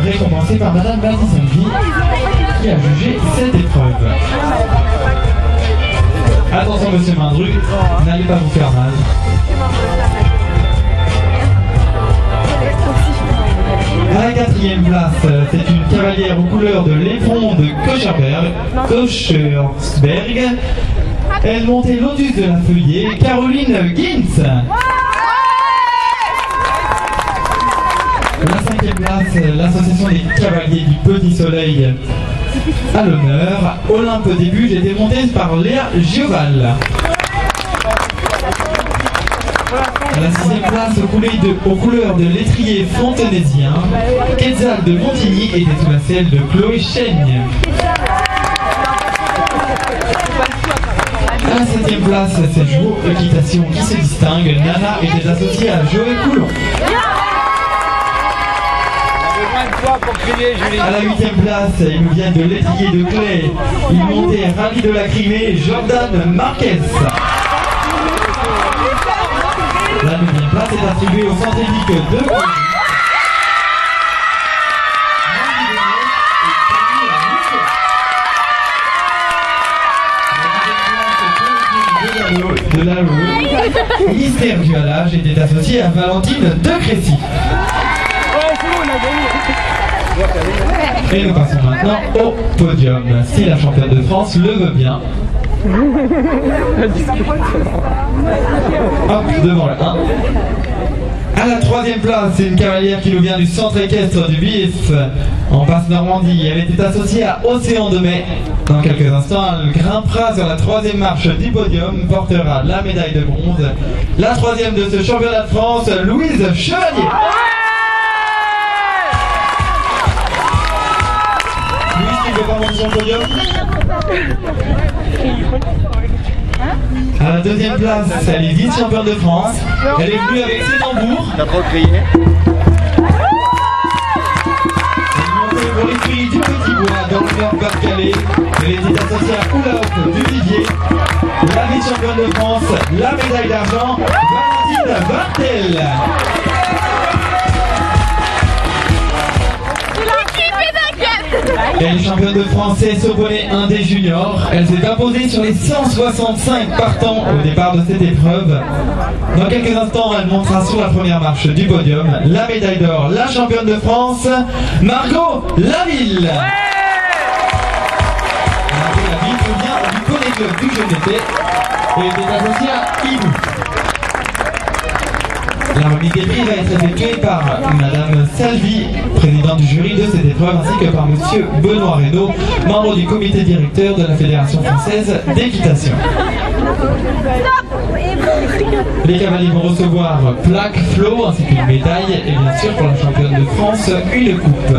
récompensé par Madame Berti-Samedi qui a jugé cette épreuve. Attention Monsieur Mindru, n'allez pas vous faire mal. À la 4e place, c'est une cavalière aux couleurs de l'éperon de Kochersberg. Elle montait Lotus de la Feuillée, Caroline Gintz. La 5e place, l'association des cavaliers du Petit Soleil à l'honneur. Olympe au début, j'ai été montée par Léa Gioval. À la 6e place, aux couleurs de l'étrier fontenaisien, Quetzal de Montigny était sous la selle de Chloé Chaigne. À la 7e place, c'est Joe Équitation qui se distingue. Nana était associée à Joël Coulon. À la 8e place, il nous vient de l'étrier de Clé. Il montait Rallye de la Crimée, Jordan Marquez. La 9e place est attribuée au Centénique de de la Loue. Mystère du halage était associé à Valentine de Crécy. Et nous passons maintenant au podium. Si la championne de France le veut bien. Hop, devant le 1. À la 3e place, c'est une cavalière qui nous vient du centre équestre du Vif, en Basse-Normandie. Elle était associée à Océan de Mai. Dans quelques instants, elle grimpera sur la 3e marche du podium, portera la médaille de bronze. La 3e de ce championnat de France, Louise Chevalier. Louise, tu ne veux pas monter sur le podium? À la 2e place, elle est vice-championne de France. Elle est venue avec ses tambours. T'as trop crié. Elle est montée pour les filles du Petit Bois dans le Nord-Pas-de-Calais. Elle était associée à Oula Hop du Vivier. La vice-championne de France, la médaille d'argent, Valentine Bartel. Elle est championne de France au bonnet 1 des juniors. Elle s'est imposée sur les 165 partants au départ de cette épreuve. Dans quelques instants, elle montera sur la première marche du podium la médaille d'or, la championne de France, Margot Laville. Margot Laville vient du Poney Club du Jeune Été et était associée à Hibou. La remise des prix va être effectuée par Madame Salvi, présidente du jury de cette épreuve, ainsi que par Monsieur Benoît Reynaud, membre du comité directeur de la Fédération française d'équitation. Les cavaliers vont recevoir plaque, flot, ainsi qu'une médaille, et bien sûr pour la championne de France, une coupe.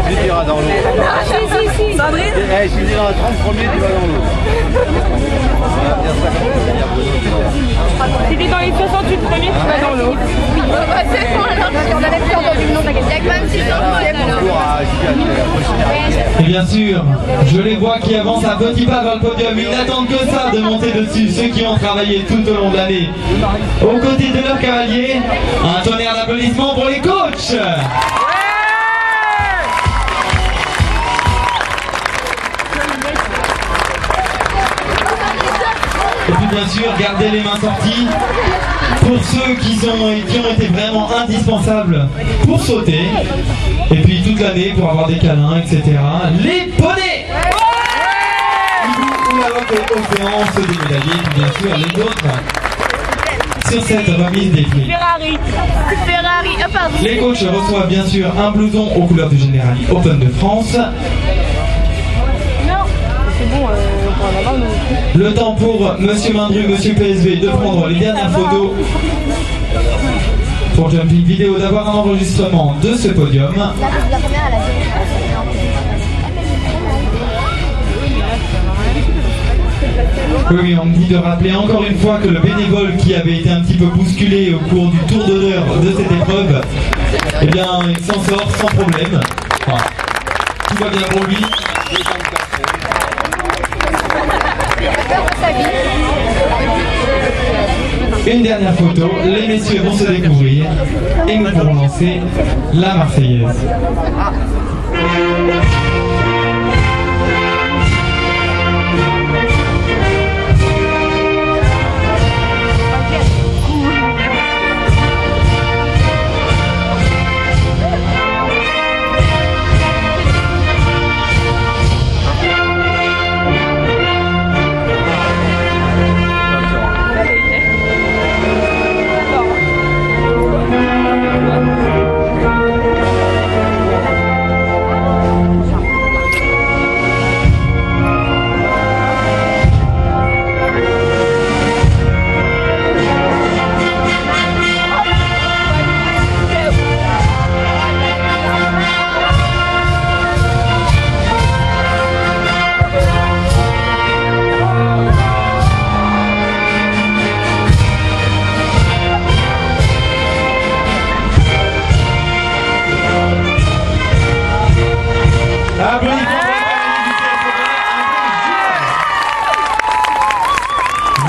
Tu diras dans l'eau. Sandrine, je suis dans la 30 premiers, tu vas dans l'eau. si t'es dans les 68 premiers, tu vas dans l'eau. C'est bon alors, on avait plus entendu le nom, t'inquiète. Il y a que même si Et bien sûr, je les vois qui avancent un petit pas vers le podium. Ils n'attendent que ça de monter dessus, ceux qui ont travaillé tout au long de l'année. Aux côtés de leurs cavaliers, un tonnerre d'applaudissements pour les coachs. Et puis bien sûr, gardez les mains sorties pour ceux qui ont été vraiment indispensables pour sauter. Et puis toute l'année pour avoir des câlins, etc. Les poneys. Ou alors que Océan, ceux des médaillés, puis bien sûr les autres. Sur cette remise des prix. Ferrari, pardon. Les coachs reçoivent bien sûr un blouson aux couleurs du Generali Open de France. Non, c'est bon, on prend la main, nous. Le temps pour Monsieur Mindru, Monsieur PSV de prendre les dernières photos pour Jumping Vidéo, d'avoir un enregistrement de ce podium. La première, elle a dit. Oui, on me dit de rappeler encore une fois que le bénévole qui avait été un petit peu bousculé au cours du tour d'honneur de cette épreuve, eh bien, il s'en sort sans problème. Enfin, tout va bien pour lui. Une dernière photo, les messieurs vont se découvrir et nous pourrons lancer la Marseillaise.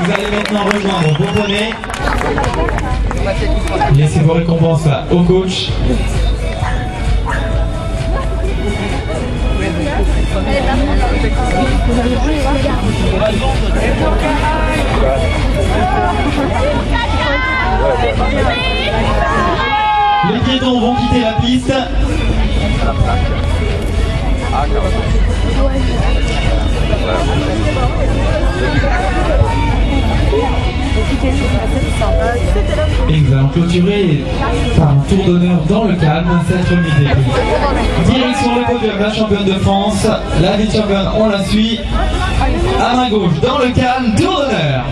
Vous allez maintenant rejoindre vos bonnets. Laissez vos récompenses au coach. Les piétons vont quitter la piste. Et nous allons clôturer par un tour d'honneur dans le calme cette remise des prix. Direction le podium, la championne de France, la vice-championne, on la suit. À main gauche, dans le calme, tour d'honneur.